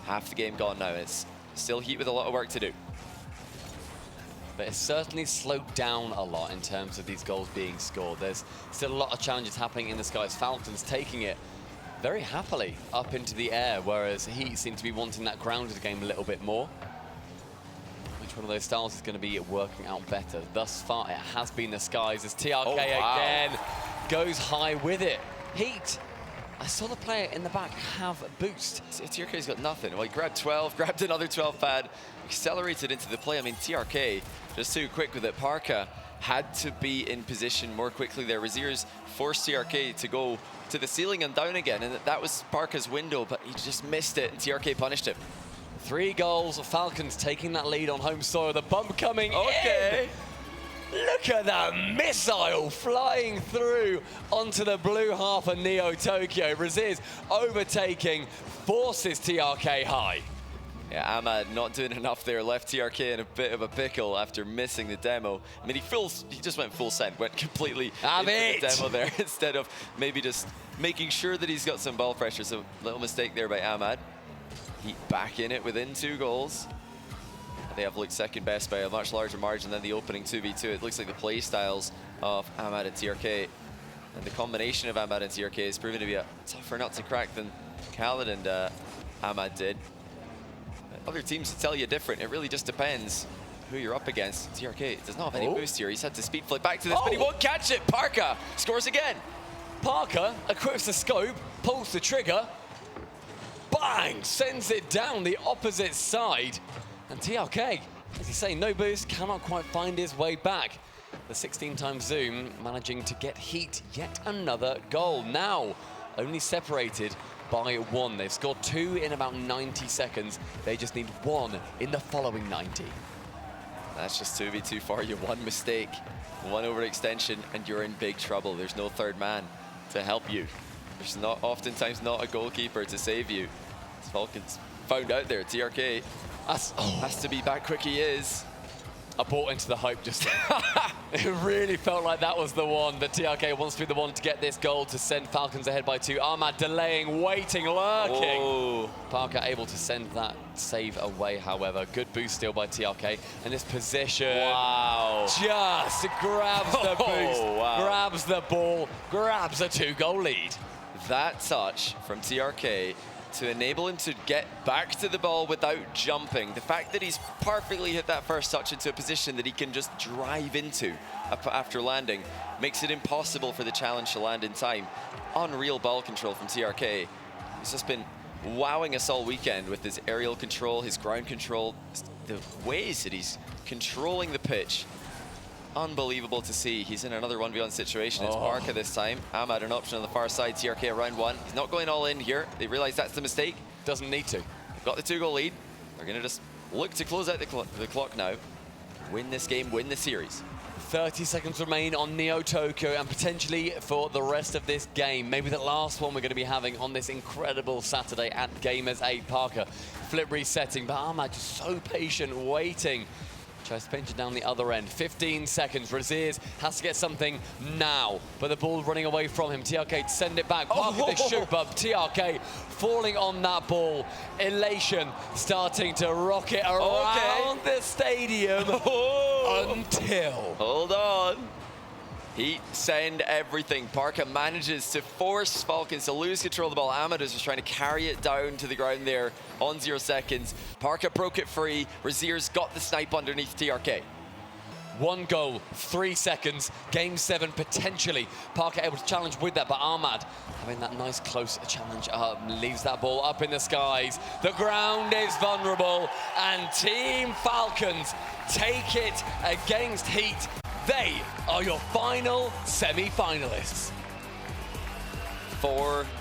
Half the game gone now. It's still HEET with a lot of work to do. But it's certainly slowed down a lot in terms of these goals being scored. There's still a lot of challenges happening in the skies. Falcons taking it very happily up into the air, whereas HEET seem to be wanting that grounded game a little bit more. Which one of those styles is going to be working out better? Thus far, it has been the skies as TRK again goes high with it. HEET, I saw the player in the back have a boost. TRK's got nothing. Well, he grabbed 12, grabbed another 12 pad, accelerated into the play. I mean, TRK just too quick with it. Parka had to be in position more quickly there. Razirs forced TRK to go to the ceiling and down again, and that was Parka's window, but he just missed it, and TRK punished him. 3 goals, Falcons taking that lead on home soil. The bump coming in. Look at that missile flying through onto the blue half of Neo Tokyo. Razirs overtaking, forces TRK high. Yeah, Ahmad not doing enough there. Left TRK in a bit of a pickle after missing the demo. I mean, he just went full send, went completely into the demo there instead of maybe just making sure that he's got some ball pressure. So little mistake there by Ahmad. HEET back in it within 2 goals. They have looked second best by a much larger margin than the opening 2v2. It looks like the play styles of Ahmad and TRK and the combination of Ahmad and TRK has proven to be a tougher nut to crack than Khaled and Ahmad did. Other teams tell you different. It really just depends who you're up against. TRK does not have any boost here. He's had to speed flip back to this, but he won't catch it. Parker scores again. Parker equips the scope, pulls the trigger, bang, sends it down the opposite side. And TRK, as you say, no boost, cannot quite find his way back. The 16 times zoom managing to get HEET yet another goal. Now only separated by 1. They've scored 2 in about 90 seconds. They just need 1 in the following 90. That's just 2v2 for you. 1 mistake, 1 overextension, and you're in big trouble. There's no third man to help you. There's oftentimes not a goalkeeper to save you. As Falcons found out there, TRK has to be back quick. He is. I bought into the hype just then. It really felt like that was the one, that TRK wants to be the one to get this goal to send Falcons ahead by 2. Ahmad delaying, waiting, lurking. Oh. Parker able to send that save away, however. Good boost still by TRK. And this position. Wow. Just grabs the boost, grabs the ball, grabs a 2-goal lead. That touch from TRK to enable him to get back to the ball without jumping. The fact that he's perfectly hit that first touch into a position that he can just drive into after landing makes it impossible for the challenge to land in time. Unreal ball control from TRK. He's just been wowing us all weekend with his aerial control, his ground control, the ways that he's controlling the pitch. Unbelievable to see. He's in another 1v1 situation. It's Parker this time. Ahmad an option on the far side. TRK around 1. He's not going all in here. They realize that's the mistake. Doesn't need to. They've got the 2-goal lead. They're going to just look to close out the clock now. Win this game, win the series. 30 seconds remain on Neo Tokyo and potentially for the rest of this game. Maybe the last one we're going to be having on this incredible Saturday at Gamers8. Parker flip resetting, but Ahmad just so patient, waiting. Tries to pinch it down the other end. 15 seconds. Raziers has to get something now, but the ball running away from him. TRK to send it back. Parker the shoot, but TRK falling on that ball. Elation starting to rocket around the stadium until... Hold on. HEET send everything. Parker manages to force Falcons to lose control of the ball. Ahmad is just trying to carry it down to the ground there on 0 seconds. Parker broke it free. Raziers got the snipe underneath TRK. 1 goal, 3 seconds, game 7 potentially. Parker able to challenge with that, but Ahmad having that nice close challenge leaves that ball up in the skies. The ground is vulnerable, and Team Falcons take it against HEET. They are your final semi-finalists. 4